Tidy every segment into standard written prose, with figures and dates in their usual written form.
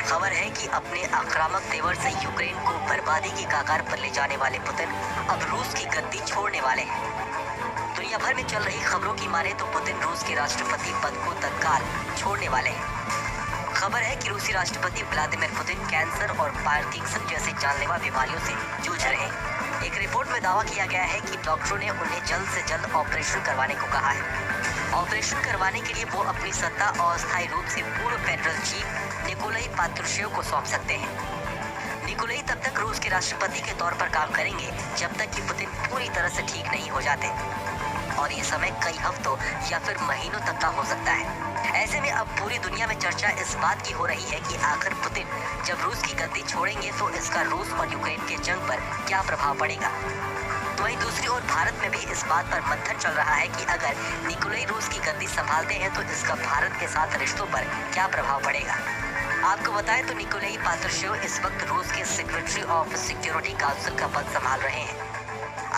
खबर है कि अपने आक्रामक तेवर से यूक्रेन को बर्बादी की कगार पर ले जाने वाले पुतिन अब रूस की गद्दी छोड़ने वाले हैं। दुनिया भर में चल रही खबरों की माने तो पुतिन रूस के राष्ट्रपति पद को तत्काल छोड़ने वाले हैं। खबर है कि रूसी राष्ट्रपति व्लादिमीर पुतिन कैंसर और पार्किंसन जैसी जानलेवा बीमारियों से जूझ रहे हैं। एक रिपोर्ट में दावा किया गया है कि डॉक्टरों ने उन्हें जल्द से जल्द ऑपरेशन करवाने को कहा है। ऑपरेशन करवाने के लिए वो अपनी सत्ता अस्थायी रूप से पूर्व फेडरल चीफ निकोलाई पात्रुशेव को सौंप सकते हैं। निकोलाई तब तक रूस के राष्ट्रपति के तौर पर काम करेंगे जब तक कि पुतिन पूरी तरह से ठीक नहीं हो जाते, और ये समय कई हफ्तों या फिर महीनों तक का हो सकता है। ऐसे में अब पूरी दुनिया में चर्चा इस बात की हो रही है कि आखिर पुतिन जब रूस की गद्दी छोड़ेंगे तो इसका रूस और यूक्रेन के जंग पर क्या प्रभाव पड़ेगा। तो वहीं दूसरी ओर भारत में भी इस बात पर मंथन चल रहा है कि अगर निकोलाई रूस की गद्दी संभालते हैं तो इसका भारत के साथ रिश्तों पर क्या प्रभाव पड़ेगा। आपको बताएं तो निकोलाई पात्रुशेव इस वक्त रूस के सेक्रेटरी ऑफ सिक्योरिटी काउंसिल का पद संभाल रहे हैं।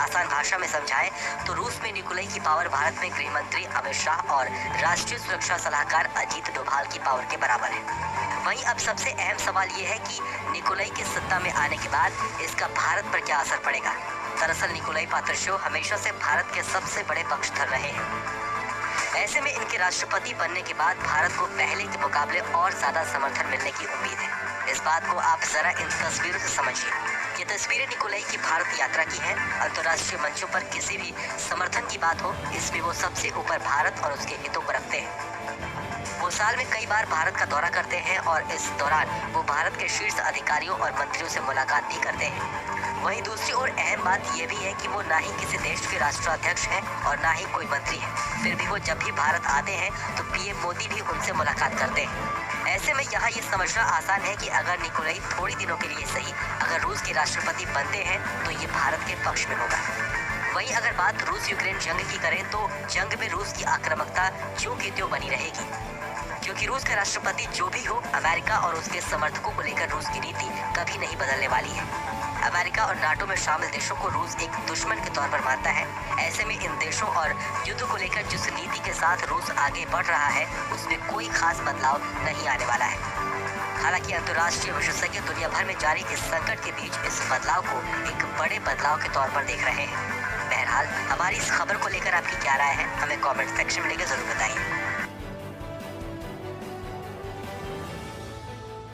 आसान भाषा में समझाएं तो रूस में निकोलाई की पावर भारत में गृह मंत्री अमित शाह और राष्ट्रीय सुरक्षा सलाहकार अजीत डोभाल की पावर के बराबर है। वहीं अब सबसे अहम सवाल ये है कि निकोलाई की सत्ता में आने के बाद इसका भारत पर क्या असर पड़ेगा। दरअसल निकोलाई पात्रुशेव हमेशा से भारत के सबसे बड़े पक्षधर रहे हैं। ऐसे में इनके राष्ट्रपति बनने के बाद भारत को पहले के मुकाबले और ज्यादा समर्थन मिलने की उम्मीद है। इस बात को आप जरा इन तस्वीरों से समझिए। ये तस्वीरें निकोलाई की भारत यात्रा की हैं। अंतर्राष्ट्रीय मंचों पर किसी भी समर्थन की बात हो, इसमें वो सबसे ऊपर भारत और उसके हितों को रखते हैं। वो साल में कई बार भारत का दौरा करते हैं और इस दौरान वो भारत के शीर्ष अधिकारियों और मंत्रियों से मुलाकात भी करते हैं। वहीं दूसरी ओर अहम बात यह भी है कि वो ना ही किसी देश के राष्ट्राध्यक्ष हैं और ना ही कोई मंत्री है। फिर भी वो जब भी भारत आते हैं तो पीएम मोदी भी उनसे मुलाकात करते हैं। ऐसे में यहाँ ये समझना आसान है कि अगर निकोलाई थोड़ी दिनों के लिए सही अगर रूस के राष्ट्रपति बनते हैं तो ये भारत के पक्ष में होगा। वहीं अगर बात रूस यूक्रेन जंग की करें तो जंग में रूस की आक्रामकता ज्यों की त्यों बनी रहेगी, क्योंकि रूस का राष्ट्रपति जो भी हो, अमेरिका और उसके समर्थकों को लेकर रूस की नीति कभी नहीं बदलने वाली है। अमेरिका और नाटो में शामिल देशों को रूस एक दुश्मन के तौर पर मानता है। ऐसे में इन देशों और युद्ध को लेकर जिस नीति के साथ रूस आगे बढ़ रहा है उसमें कोई खास बदलाव नहीं आने वाला है। हालांकि अंतर्राष्ट्रीय विशेषज्ञ दुनिया भर में जारी इस संकट के बीच इस बदलाव को एक बड़े बदलाव के तौर पर देख रहे हैं। बहरहाल हमारी इस खबर को लेकर आपकी क्या राय है, हमें कमेंट सेक्शन में लेकर जरूर बताइए।